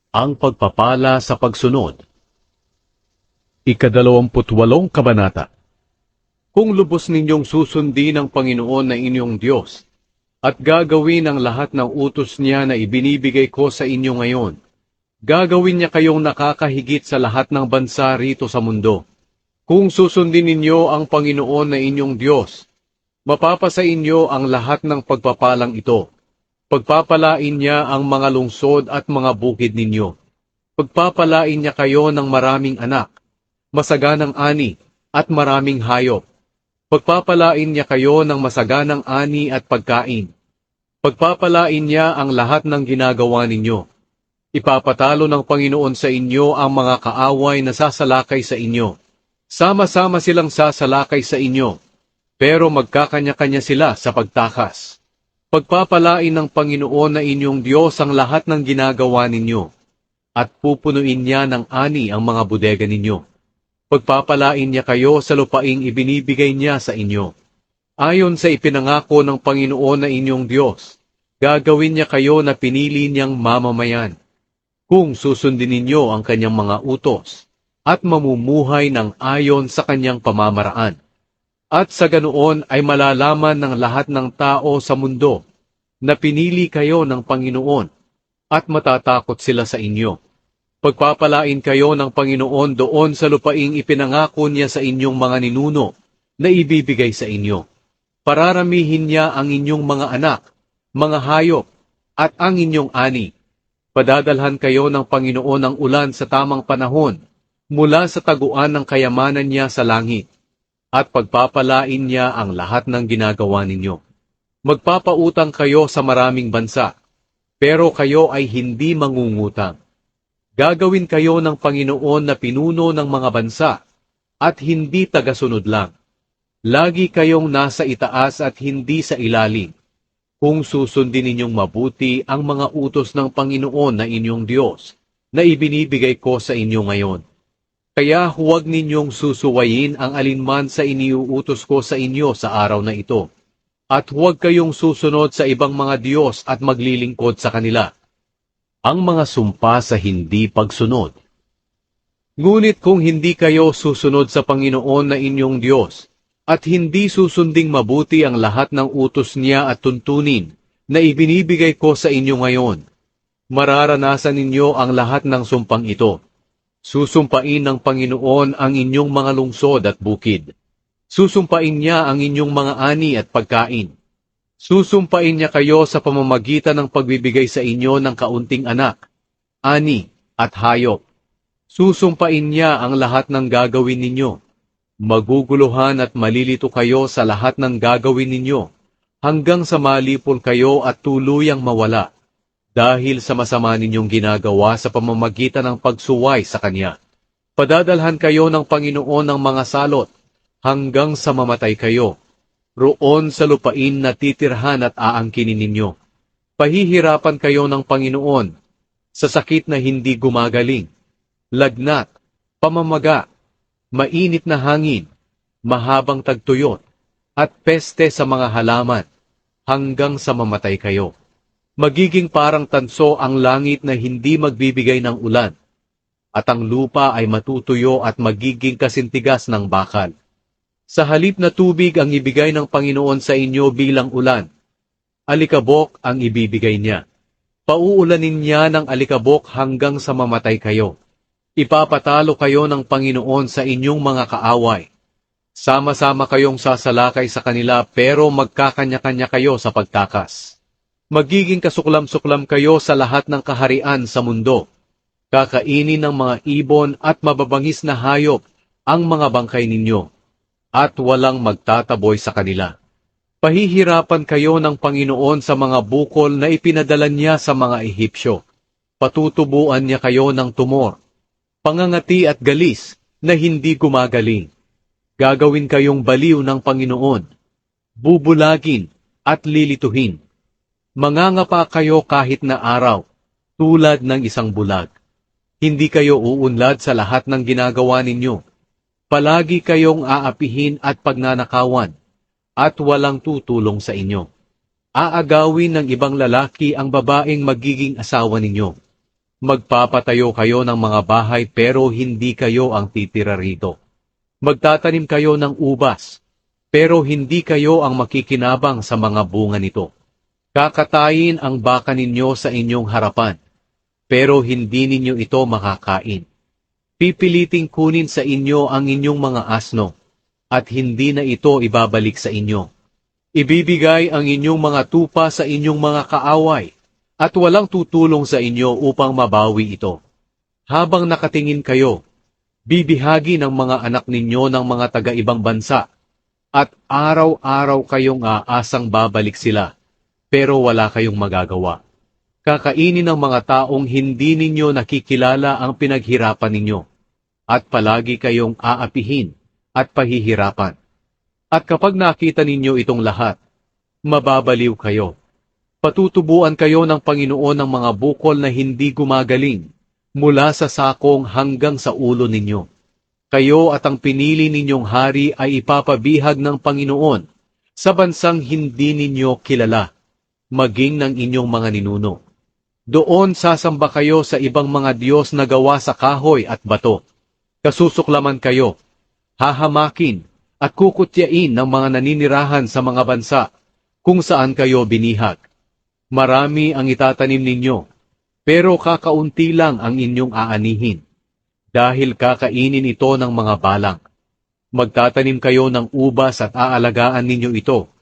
Ang pagpapala sa pagsunod. Ika-28 Kabanata. Kung lubos ninyong susundin ang Panginoon na inyong Diyos, at gagawin ang lahat ng utos niya na ibinibigay ko sa inyo ngayon, gagawin niya kayong nakakahigit sa lahat ng bansa rito sa mundo. Kung susundin ninyo ang Panginoon na inyong Diyos, mapapasa inyo ang lahat ng pagpapalang ito. Pagpapalain niya ang mga lungsod at mga bukid ninyo. Pagpapalain niya kayo ng maraming anak, masaganang ani, at maraming hayop. Pagpapalain niya kayo ng masaganang ani at pagkain. Pagpapalain niya ang lahat ng ginagawa ninyo. Ipapatalo ng Panginoon sa inyo ang mga kaaway na sasalakay sa inyo. Sama-sama silang sasalakay sa inyo, pero magkakanya-kanya sila sa pagtakas. Pagpapalain ng Panginoon na inyong Diyos ang lahat ng ginagawa ninyo, at pupunuin niya ng ani ang mga bodega ninyo. Pagpapalain niya kayo sa lupaing ibinibigay niya sa inyo. Ayon sa ipinangako ng Panginoon na inyong Diyos, gagawin niya kayo na pinili niyang mamamayan, kung susundin ninyo ang kanyang mga utos, at mamumuhay ng ayon sa kanyang pamamaraan. At sa ganoon ay malalaman ng lahat ng tao sa mundo na pinili kayo ng Panginoon at matatakot sila sa inyo. Pagpapalain kayo ng Panginoon doon sa lupaing ipinangako niya sa inyong mga ninuno na ibibigay sa inyo. Pararamihin niya ang inyong mga anak, mga hayop, at ang inyong ani. Padadalhan kayo ng Panginoon ng ulan sa tamang panahon mula sa taguan ng kayamanan niya sa langit. At pagpapalain niya ang lahat ng ginagawa ninyo. Magpapautang kayo sa maraming bansa, pero kayo ay hindi mangungutang. Gagawin kayo ng Panginoon na pinuno ng mga bansa, at hindi tagasunod lang. Lagi kayong nasa itaas at hindi sa ilalim, kung susundin ninyong mabuti ang mga utos ng Panginoon na inyong Diyos, na ibinibigay ko sa inyo ngayon. Kaya huwag ninyong susuwayin ang alinman sa iniuutos ko sa inyo sa araw na ito. At huwag kayong susunod sa ibang mga Diyos at maglilingkod sa kanila. Ang mga sumpa sa hindi pagsunod. Ngunit kung hindi kayo susunod sa Panginoon na inyong Diyos, at hindi susunding mabuti ang lahat ng utos niya at tuntunin na ibinibigay ko sa inyo ngayon, mararanasan ninyo ang lahat ng sumpang ito. Susumpain ng Panginoon ang inyong mga lungsod at bukid. Susumpain niya ang inyong mga ani at pagkain. Susumpain niya kayo sa pamamagitan ng pagbibigay sa inyo ng kaunting anak, ani at hayop. Susumpain niya ang lahat ng gagawin ninyo. Maguguluhan at malilito kayo sa lahat ng gagawin ninyo, hanggang sa malipol kayo at tuluyang mawala, dahil sa masama ninyong ginagawa sa pamamagitan ng pagsuway sa Kanya. Padadalhan kayo ng Panginoon ng mga salot, hanggang sa mamatay kayo, roon sa lupain na titirhan at aangkinin ninyo. Pahihirapan kayo ng Panginoon, sa sakit na hindi gumagaling, lagnat, pamamaga, mainit na hangin, mahabang tagtuyot, at peste sa mga halaman, hanggang sa mamatay kayo. Magiging parang tanso ang langit na hindi magbibigay ng ulan, at ang lupa ay matutuyo at magiging kasintigas ng bakal. Sa halip na tubig ang ibigay ng Panginoon sa inyo bilang ulan, alikabok ang ibibigay niya. Pauulanin niya ng alikabok hanggang sa mamatay kayo. Ipapatalo kayo ng Panginoon sa inyong mga kaaway. Sama-sama kayong sasalakay sa kanila pero magkakanya-kanya kayo sa pagtakas. Magiging kasuklam-suklam kayo sa lahat ng kaharian sa mundo. Kakainin ng mga ibon at mababangis na hayop ang mga bangkay ninyo, at walang magtataboy sa kanila. Pahihirapan kayo ng Panginoon sa mga bukol na ipinadala niya sa mga Ehipsyo. Patutubuan niya kayo ng tumor, pangangati at galis na hindi gumagaling. Gagawin kayong baliw ng Panginoon, bubulagin at lilituhin. Mangangapa kayo kahit na araw, tulad ng isang bulag. Hindi kayo uunlad sa lahat ng ginagawa ninyo. Palagi kayong aapihin at pagnanakawan, at walang tutulong sa inyo. Aagawin ng ibang lalaki ang babaeng magiging asawa ninyo. Magpapatayo kayo ng mga bahay pero hindi kayo ang titira rito. Magtatanim kayo ng ubas, pero hindi kayo ang makikinabang sa mga bunga nito. Kakatayin ang baka ninyo sa inyong harapan, pero hindi ninyo ito makakain. Pipiliting kunin sa inyo ang inyong mga asno, at hindi na ito ibabalik sa inyo. Ibibigay ang inyong mga tupa sa inyong mga kaaway, at walang tutulong sa inyo upang mabawi ito. Habang nakatingin kayo, bibihagi ng mga anak ninyo ng mga taga-ibang bansa, at araw-araw kayong aasang babalik sila, pero wala kayong magagawa. Kakainin ng mga taong hindi ninyo nakikilala ang pinaghirapan ninyo, at palagi kayong aapihin at pahihirapan. At kapag nakita ninyo itong lahat, mababaliw kayo. Patutubuan kayo ng Panginoon ng mga bukol na hindi gumagaling, mula sa sakong hanggang sa ulo ninyo. Kayo at ang pinili ninyong hari ay ipapabihag ng Panginoon sa bansang hindi ninyo kilala, maging ng inyong mga ninuno. Doon sasamba kayo sa ibang mga Diyos na gawa sa kahoy at bato. Kasusuklaman kayo, hahamakin at kukutyain ng mga naninirahan sa mga bansa kung saan kayo binihag. Marami ang itatanim ninyo, pero kakaunti lang ang inyong aanihin, dahil kakainin ito ng mga balang. Magtatanim kayo ng ubas at aalagaan ninyo ito,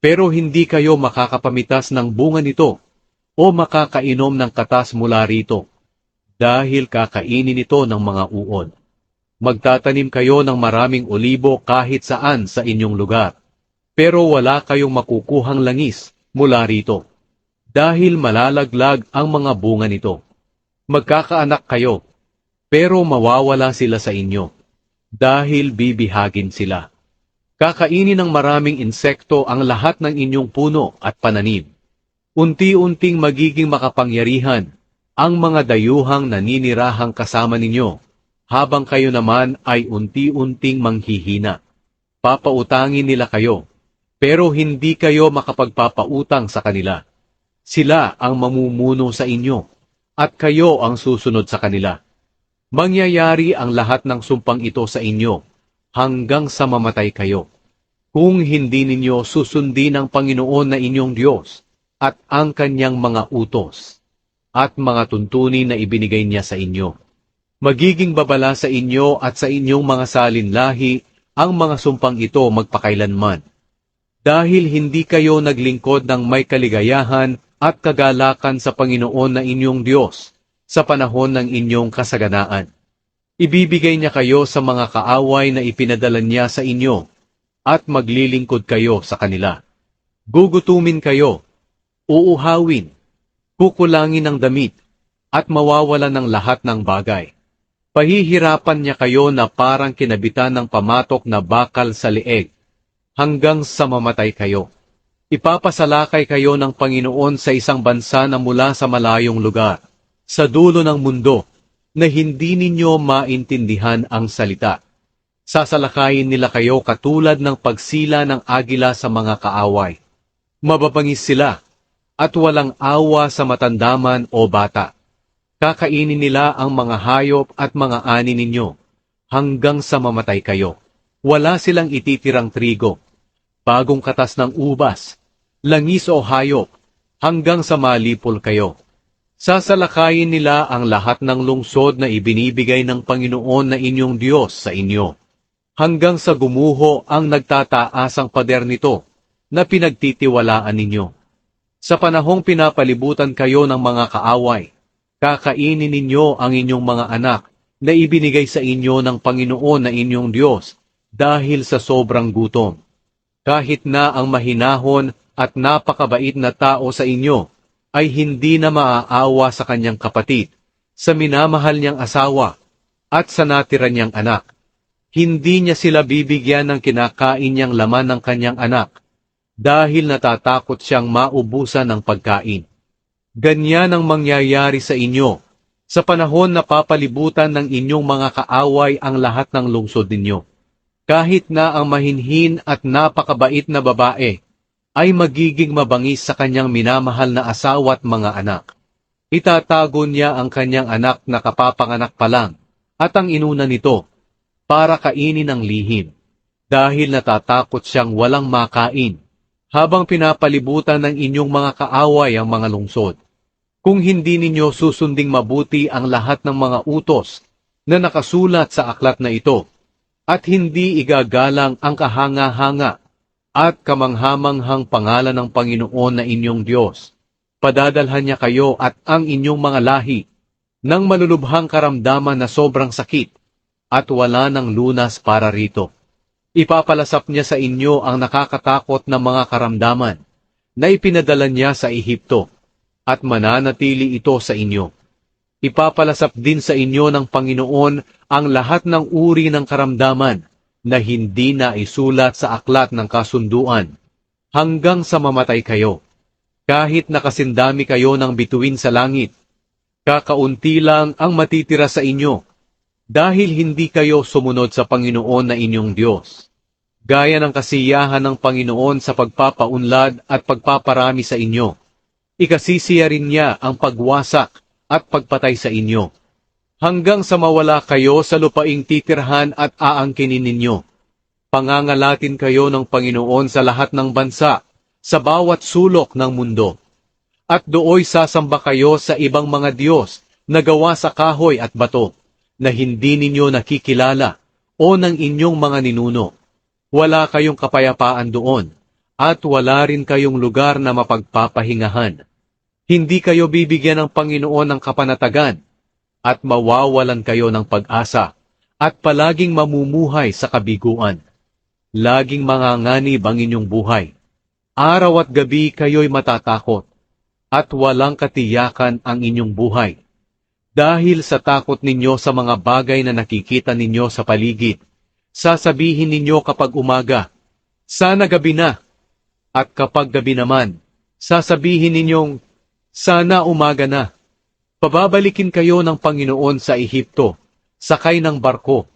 pero hindi kayo makakapamitas ng bunga nito o makakainom ng katas mula rito, dahil kakainin ito ng mga uod. Magtatanim kayo ng maraming olibo kahit saan sa inyong lugar, pero wala kayong makukuhang langis mula rito, dahil malalaglag ang mga bunga nito. Magkakaanak kayo, pero mawawala sila sa inyo, dahil bibihagin sila. Kakainin ng maraming insekto ang lahat ng inyong puno at pananim. Unti-unting magiging makapangyarihan ang mga dayuhang naninirahang kasama ninyo, habang kayo naman ay unti-unting manghihina. Papautangin nila kayo, pero hindi kayo makapagpapautang sa kanila. Sila ang mamumuno sa inyo, at kayo ang susunod sa kanila. Mangyayari ang lahat ng sumpang ito sa inyo, hanggang sa mamatay kayo, kung hindi ninyo susundin ang Panginoon na inyong Diyos, at ang kanyang mga utos, at mga tuntunin na ibinigay niya sa inyo. Magiging babala sa inyo at sa inyong mga salinlahi ang mga sumpang ito magpakailanman, dahil hindi kayo naglingkod ng may kaligayahan at kagalakan sa Panginoon na inyong Diyos sa panahon ng inyong kasaganaan. Ibibigay niya kayo sa mga kaaway na ipinadala niya sa inyo, at maglilingkod kayo sa kanila. Gugutumin kayo, uuhawin, kukulangin ng damit, at mawawalan ng lahat ng bagay. Pahihirapan niya kayo na parang kinabitan ng pamatok na bakal sa leeg, hanggang sa mamatay kayo. Ipapasalakay kayo ng Panginoon sa isang bansa na mula sa malayong lugar, sa dulo ng mundo, na hindi ninyo maintindihan ang salita. Sasalakayin nila kayo katulad ng pagsila ng agila sa mga kaaway. Mababangis sila, at walang awa sa matandaman o bata. Kakainin nila ang mga hayop at mga ani ninyo, hanggang sa mamatay kayo. Wala silang ititirang trigo, bagong katas ng ubas, langis o hayop, hanggang sa malipol kayo. Sasalakayin nila ang lahat ng lungsod na ibinibigay ng Panginoon na inyong Diyos sa inyo, hanggang sa gumuho ang nagtataasang pader nito na pinagtitiwalaan ninyo. Sa panahong pinapalibutan kayo ng mga kaaway, kakainin ninyo ang inyong mga anak na ibinigay sa inyo ng Panginoon na inyong Diyos dahil sa sobrang gutom. Kahit na ang mahinahon at napakabait na tao sa inyo ay hindi na maaawa sa kanyang kapatid, sa minamahal niyang asawa, at sa natira niyang anak. Hindi niya sila bibigyan ng kinakain niyang laman ng kanyang anak, dahil natatakot siyang maubusan ng pagkain. Ganyan ang mangyayari sa inyo, sa panahon na papalibutan ng inyong mga kaaway ang lahat ng lungsod ninyo. Kahit na ang mahinhin at napakabait na babae ay magiging mabangis sa kanyang minamahal na asawa at mga anak. Itatago niya ang kanyang anak na kapapanganak pa lang at ang inuna nito para kainin ng lihim dahil natatakot siyang walang makain habang pinapalibutan ng inyong mga kaaway ang mga lungsod. Kung hindi ninyo susunding mabuti ang lahat ng mga utos na nakasulat sa aklat na ito, at hindi igagalang ang kahanga-hanga at kamanghamanghang pangalan ng Panginoon na inyong Diyos, padadalhan niya kayo at ang inyong mga lahi ng malulubhang karamdaman na sobrang sakit at wala ng lunas para rito. Ipapalasap niya sa inyo ang nakakatakot na mga karamdaman na ipinadala niya sa Ehipto at mananatili ito sa inyo. Ipapalasap din sa inyo ng Panginoon ang lahat ng uri ng karamdaman na hindi na isulat sa aklat ng kasunduan hanggang sa mamatay kayo. Kahit nakasindami kayo ng bituin sa langit, kakaunti lang ang matitira sa inyo dahil hindi kayo sumunod sa Panginoon na inyong Diyos. Gaya ng kasiyahan ng Panginoon sa pagpapaunlad at pagpaparami sa inyo, ikasisiya rin niya ang pagwasak at pagpatay sa inyo, hanggang sa mawala kayo sa lupaing titirhan at aangkinin ninyo. Pangangalatin kayo ng Panginoon sa lahat ng bansa, sa bawat sulok ng mundo. At dooy sasamba kayo sa ibang mga Diyos na gawa sa kahoy at bato, na hindi ninyo nakikilala o ng inyong mga ninuno. Wala kayong kapayapaan doon, at wala rin kayong lugar na mapagpapahingahan. Hindi kayo bibigyan ng Panginoon ng kapanatagan, at mawawalan kayo ng pag-asa, at palaging mamumuhay sa kabiguan. Laging manganganib ang inyong buhay. Araw at gabi kayo'y matatakot, at walang katiyakan ang inyong buhay. Dahil sa takot ninyo sa mga bagay na nakikita ninyo sa paligid, sasabihin ninyo kapag umaga, sana gabi na, at kapag gabi naman, sasabihin ninyong, sana umaga na. Pababalikin kayo ng Panginoon sa Ehipto, sakay ng barko,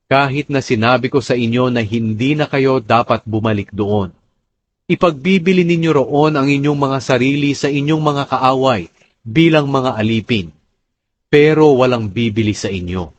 kahit na sinabi ko sa inyo na hindi na kayo dapat bumalik doon. Ipagbibili ninyo roon ang inyong mga sarili sa inyong mga kaaway bilang mga alipin, pero walang bibili sa inyo.